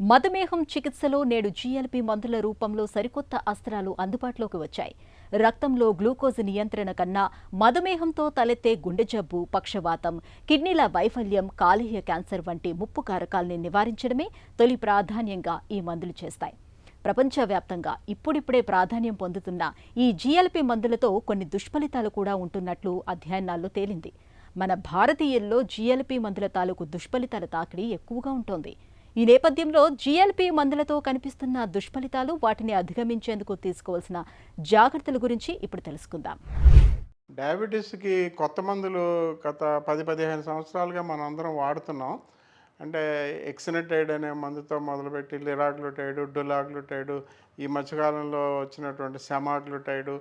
మధుమేహం చికిత్సలో నేడు జీఎల్పీ మందుల రూపంలో సరికొత్త అస్త్రాలు అందుబాటులోకి వచ్చాయి. రక్తంలో గ్లూకోజ్ నియంత్రణ కన్నా మధుమేహంతో తలెత్తే గుండె జబ్బు, పక్షవాతం, కిడ్నీల వైఫల్యం, కాలేయ క్యాన్సర్ వంటి ముప్పు కారకాల్ని నివారించడమే తొలి ప్రాధాన్యంగా ఈ మందులు చేస్తాయి. ప్రపంచవ్యాప్తంగా ఇప్పుడిప్పుడే ప్రాధాన్యం పొందుతున్న ఈ జీఎల్పీ మందులతో కొన్ని దుష్ఫలితాలు కూడా ఉంటున్నట్లు అధ్యయనాల్లో తేలింది. మన భారతీయుల్లో జీఎల్పీ మందుల తాలూకు దుష్ఫలితాల తాకిడి ఎక్కువగా ఉంటోంది. ఈ నేపథ్యంలో జీఎల్పీ మందులతో కనిపిస్తున్న దుష్ఫలితాలు, వాటిని అధిగమించేందుకు తీసుకోవాల్సిన జాగ్రత్తల గురించి ఇప్పుడు తెలుసుకుందాం. డయాబెటీస్కి కొత్త మందులు గత 10-15 సంవత్సరాలుగా మనం అందరం వాడుతున్నాం. అంటే ఎక్సినటైడ్ అనే మందుతో మొదలుపెట్టి లిరాగ్లుటైడ్, డులాగ్లుటైడ్, ఈ మధ్యకాలంలో వచ్చినటువంటి సెమాగ్లుటైడ్,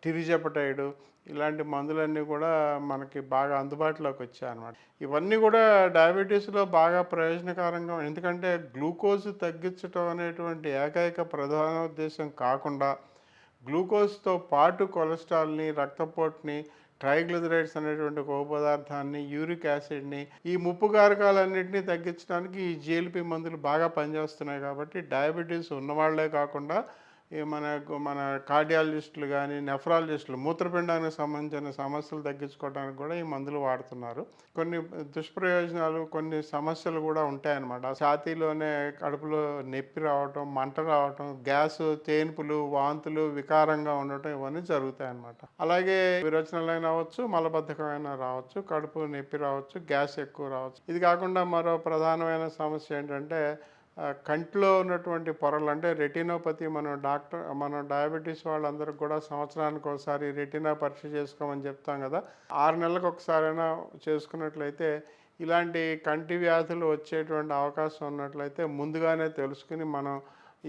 టిరిజెపటైడ్, ఇలాంటి మందులన్నీ కూడా మనకి బాగా అందుబాటులోకి వచ్చాయన్నమాట. ఇవన్నీ కూడా డయాబెటీస్లో బాగా ప్రయోజనకరంగా, ఎందుకంటే గ్లూకోజ్ తగ్గించడం అనేటువంటి ఏకైక ప్రధాన ఉద్దేశం కాకుండా గ్లూకోజ్తో పాటు కొలెస్ట్రాల్ని, రక్తపోటుని, ట్రైగ్లిజరైడ్స్ అనేటువంటి కొవ్వు పదార్థాన్ని, యూరిక్ యాసిడ్ని, ఈ ముప్పు కారకాలన్నింటినీ తగ్గించడానికి ఈ జీఎల్పీ మందులు బాగా పనిచేస్తున్నాయి. కాబట్టి డయాబెటీస్ ఉన్నవాళ్లే కాకుండా మన కార్డియాలజిస్టులు కానీ, నెఫ్రాలజిస్టులు, మూత్రపిండానికి సంబంధించిన సమస్యలు తగ్గించుకోవడానికి కూడా ఈ మందులు వాడుతున్నారు. కొన్ని దుష్ప్రయోజనాలు, కొన్ని సమస్యలు కూడా ఉంటాయన్నమాట. ఛాతీలోనే కడుపులో నొప్పి రావటం, మంట రావటం, గ్యాస్, తేన్పులు, వాంతులు, వికారంగా ఉండటం, ఇవన్నీ జరుగుతాయి అన్నమాట. అలాగే విరోచనాలైనా అవ్వచ్చు, మలబద్ధకమైనా రావచ్చు, కడుపు నొప్పి రావచ్చు, గ్యాస్ ఎక్కువ రావచ్చు. ఇది కాకుండా మరో ప్రధానమైన సమస్య ఏంటంటే కంట్లో ఉన్నటువంటి పొరలు, అంటే రెటినోపతి. మనం డయాబెటీస్ వాళ్ళందరికీ కూడా సంవత్సరానికి ఒకసారి రెటినా పరీక్ష చేసుకోమని చెప్తాం కదా. 6 నెలలకు ఒకసారైనా చేసుకున్నట్లయితే ఇలాంటి కంటి వ్యాధులు వచ్చేటువంటి అవకాశం ఉన్నట్లయితే ముందుగానే తెలుసుకుని మనం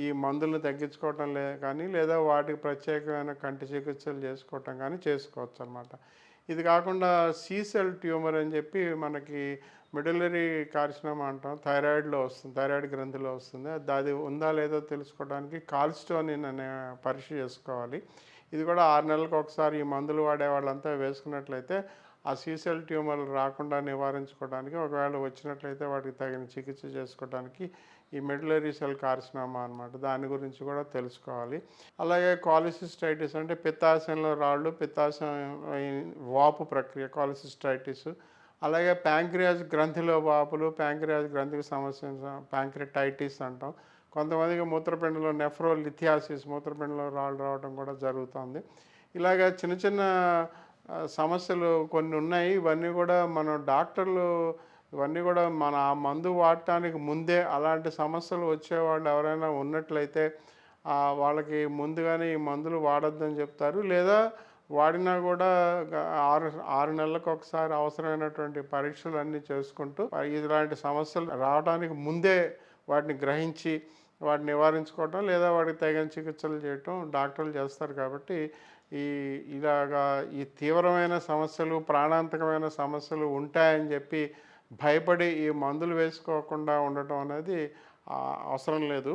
ఈ మందులను తగ్గించుకోవటం కానీ, లేదా వాటికి ప్రత్యేకమైన కంటి చికిత్సలు చేసుకోవటం కానీ చేసుకోవచ్చు అన్నమాట. ఇది కాకుండా సీసెల్ ట్యూమర్ అని చెప్పి మనకి మిడిలరీ కార్సినోమా అంటాం, థైరాయిడ్లో వస్తుంది, థైరాయిడ్ గ్రంథిలో వస్తుంది. అది ఉందా లేదో తెలుసుకోవడానికి కాల్స్టోనిన్ అనే పరీక్ష చేసుకోవాలి. ఇది కూడా 6 నెలలకు ఒకసారి ఈ మందులు వాడే వాళ్ళంతా వేసుకున్నట్లయితే ఆ సీసెల్ ట్యూమర్లు రాకుండా నివారించుకోవడానికి, ఒకవేళ వచ్చినట్లయితే వాటికి తగిన చికిత్స చేసుకోవడానికి ఈ మెడులరీ సెల్ కార్సినోమా అన్నమాట, దాని గురించి కూడా తెలుసుకోవాలి. అలాగే కాలిసిస్టైటిస్ అంటే పిత్తాశయంలో రాళ్ళు, పిత్తాశయం వాపు ప్రక్రియ, కాలిసిస్టైటిస్. అలాగే ప్యాంక్రియాస్ గ్రంథిలో వాపులు, ప్యాంక్రియాస్ గ్రంథికి సమస్య, ప్యాంక్రిటైటిస్ అంటాం. కొంతమందికి మూత్రపిండంలో నెఫ్రోలిథియాసిస్, మూత్రపిండంలో రాళ్ళు రావడం కూడా జరుగుతుంది. ఇలాగ చిన్న చిన్న సమస్యలు కొన్ని ఉన్నాయి. ఇవన్నీ కూడా మన ఆ మందు వాడటానికి ముందే అలాంటి సమస్యలు వచ్చేవాళ్ళు ఎవరైనా ఉన్నట్లయితే వాళ్ళకి ముందుగానే ఈ మందులు వాడొద్దని చెప్తారు. లేదా వాడినా కూడా 6 నెలలకు ఒకసారి అవసరమైనటువంటి పరీక్షలు అన్నీ చేసుకుంటూ ఇలాంటి సమస్యలు రావడానికి ముందే వాటిని గ్రహించి వాటిని నివారించుకోవటం, లేదా వాటికి తగిన చికిత్సలు చేయటం డాక్టర్లు చేస్తారు. కాబట్టి ఈ తీవ్రమైన సమస్యలు, ప్రాణాంతకమైన సమస్యలు ఉంటాయని చెప్పి భయపడి ఈ మందులు వేసుకోకుండా ఉండటం అనేది అవసరం లేదు.